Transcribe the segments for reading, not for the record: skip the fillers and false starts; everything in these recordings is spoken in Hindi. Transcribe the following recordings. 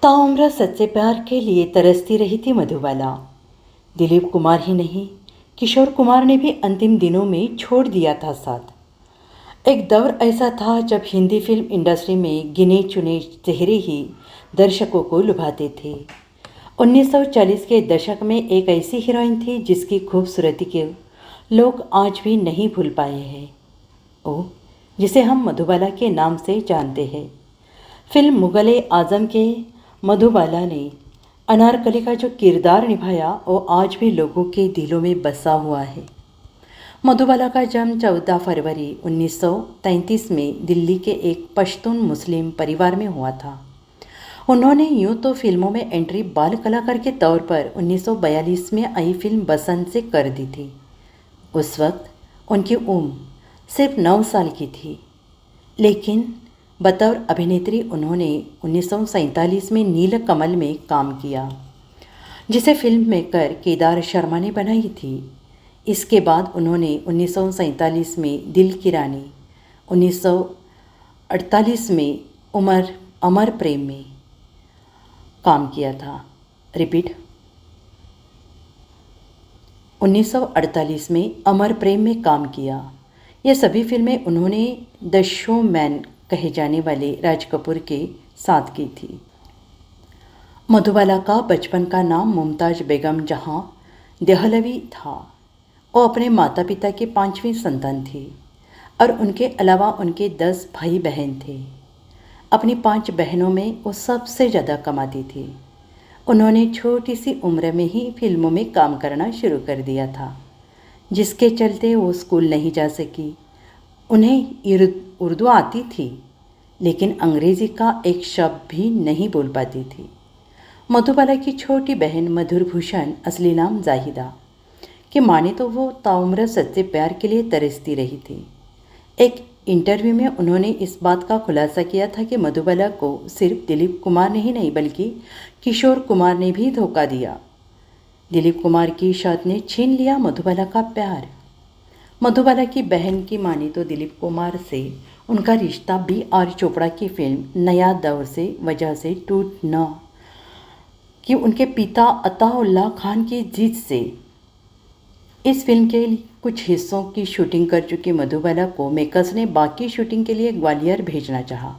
ताउम्र सच्चे प्यार के लिए तरसती रही थी मधुबाला। दिलीप कुमार ही नहीं, किशोर कुमार ने भी अंतिम दिनों में छोड़ दिया था साथ। एक दौर ऐसा था जब हिंदी फिल्म इंडस्ट्री में गिने चुने चेहरे ही दर्शकों को लुभाते थे। 1940 के दशक में एक ऐसी हीरोइन थी जिसकी खूबसूरती के लोग आज भी नहीं भूल पाए हैं। ओ, जिसे हम मधुबाला के नाम से जानते हैं। फिल्म मुगले आजम के मधुबाला ने अनारकली का जो किरदार निभाया वो आज भी लोगों के दिलों में बसा हुआ है। मधुबाला का जन्म 14 फरवरी 1933 में दिल्ली के एक पश्तून मुस्लिम परिवार में हुआ था। उन्होंने यूं तो फिल्मों में एंट्री बाल कलाकार के तौर पर 1942 में आई फिल्म बसंत से कर दी थी। उस वक्त उनकी उम्र सिर्फ 9 साल की थी, लेकिन बतौर अभिनेत्री उन्होंने 1947 में नीलकमल में काम किया, जिसे फिल्म मेकर केदार शर्मा ने बनाई थी। इसके बाद उन्होंने 1947 में दिल की रानी, 1948 में अमर प्रेम में काम किया था। रिपीट, 1948 में अमर प्रेम में काम किया। ये सभी फिल्में उन्होंने द शो मैन कहे जाने वाले राज कपूर के साथ की थी। मधुबाला का बचपन का नाम मुमताज़ बेगम जहां देहलवी था। वो अपने माता पिता की 5वीं संतान थी और उनके अलावा उनके 10 भाई बहन थे। अपनी 5 बहनों में वो सबसे ज़्यादा कमाती थी। उन्होंने छोटी सी उम्र में ही फिल्मों में काम करना शुरू कर दिया था, जिसके चलते वो स्कूल नहीं जा सकी। उन्हें उर्दू आती थी, लेकिन अंग्रेज़ी का एक शब्द भी नहीं बोल पाती थी। मधुबाला की छोटी बहन मधुर भूषण, असली नाम जाहिदा, कि माने तो वो ताउम्र सच्चे प्यार के लिए तरसती रही थी। एक इंटरव्यू में उन्होंने इस बात का खुलासा किया था कि मधुबाला को सिर्फ दिलीप कुमार ने ही नहीं बल्कि किशोर कुमार ने भी धोखा दिया। दिलीप कुमार की शौहरत ने छीन लिया मधुबाला का प्यार। मधुबाला की बहन की माने तो दिलीप कुमार से उनका रिश्ता बी आर चोपड़ा की फिल्म नया दौर से वजह से टूट न कि उनके पिता अताउल्लाह खान की जीत से। इस फिल्म के कुछ हिस्सों की शूटिंग कर चुकी मधुबाला को मेकर्स ने बाकी शूटिंग के लिए ग्वालियर भेजना चाहा।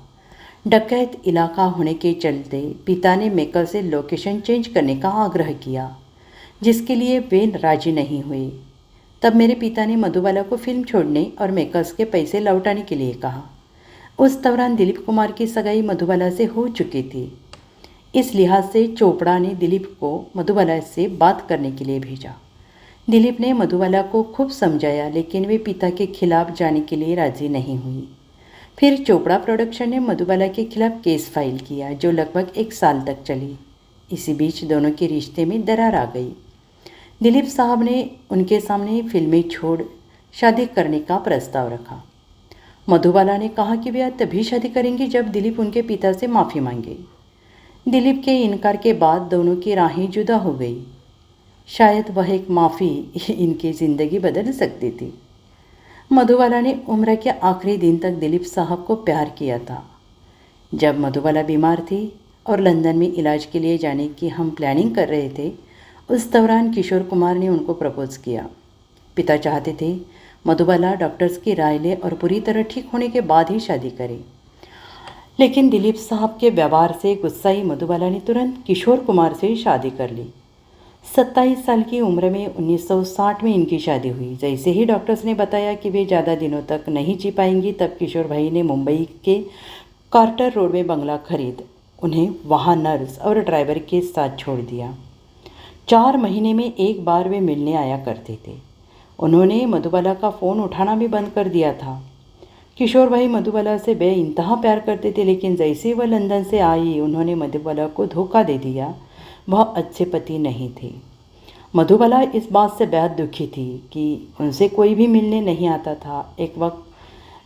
डकैत इलाका होने के चलते पिता ने मेकर से लोकेशन चेंज करने का आग्रह किया, जिसके लिए वे राजी नहीं हुए। तब मेरे पिता ने मधुबाला को फिल्म छोड़ने और मेकर्स के पैसे लौटाने के लिए कहा। उस दौरान दिलीप कुमार की सगाई मधुबाला से हो चुकी थी। इस लिहाज से चोपड़ा ने दिलीप को मधुबाला से बात करने के लिए भेजा। दिलीप ने मधुबाला को खूब समझाया, लेकिन वे पिता के खिलाफ जाने के लिए राजी नहीं हुई। फिर चोपड़ा प्रोडक्शन ने मधुबाला के खिलाफ केस फाइल किया, जो लगभग 1 साल तक चली। इसी बीच दोनों के रिश्ते में दरार आ गई। दिलीप साहब ने उनके सामने फिल्में छोड़ शादी करने का प्रस्ताव रखा। मधुबाला ने कहा कि वे तभी शादी करेंगी जब दिलीप उनके पिता से माफ़ी मांगे। दिलीप के इनकार के बाद दोनों की राहें जुदा हो गई। शायद वह एक माफ़ी इनकी ज़िंदगी बदल सकती थी। मधुबाला ने उम्र के आखिरी दिन तक दिलीप साहब को प्यार किया था। जब मधुबाला बीमार थी और लंदन में इलाज के लिए जाने की हम प्लानिंग कर रहे थे, उस दौरान किशोर कुमार ने उनको प्रपोज़ किया। पिता चाहते थे मधुबाला डॉक्टर्स की राय ले और पूरी तरह ठीक होने के बाद ही शादी करे, लेकिन दिलीप साहब के व्यवहार से गुस्साई मधुबाला ने तुरंत किशोर कुमार से शादी कर ली। 27 साल की उम्र में 1960 में इनकी शादी हुई। जैसे ही डॉक्टर्स ने बताया कि वे ज़्यादा दिनों तक नहीं जी पाएंगी, तब किशोर भाई ने मुंबई के कार्टर रोड में बंगला खरीद उन्हें वहाँ नर्स और ड्राइवर के साथ छोड़ दिया। 4 महीने में एक बार वे मिलने आया करते थे। उन्होंने मधुबाला का फ़ोन उठाना भी बंद कर दिया था। किशोर भाई मधुबाला से बेइंतहा प्यार करते थे, लेकिन जैसे वह लंदन से आई उन्होंने मधुबाला को धोखा दे दिया। वह अच्छे पति नहीं थे। मधुबाला इस बात से बेहद दुखी थी कि उनसे कोई भी मिलने नहीं आता था। एक वक्त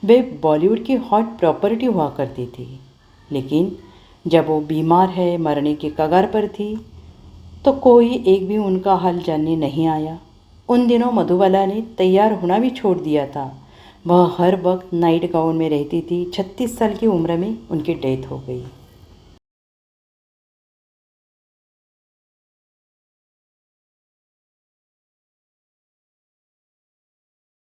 वे बॉलीवुड की हॉट प्रॉपर्टी हुआ करती थी, लेकिन जब वो बीमार है, मरने के कगार पर थी, तो कोई एक भी उनका हाल जानने नहीं आया। उन दिनों मधुबाला ने तैयार होना भी छोड़ दिया था। वह हर वक्त नाइट गाउन में रहती थी। 36 साल की उम्र में उनकी डेथ हो गई।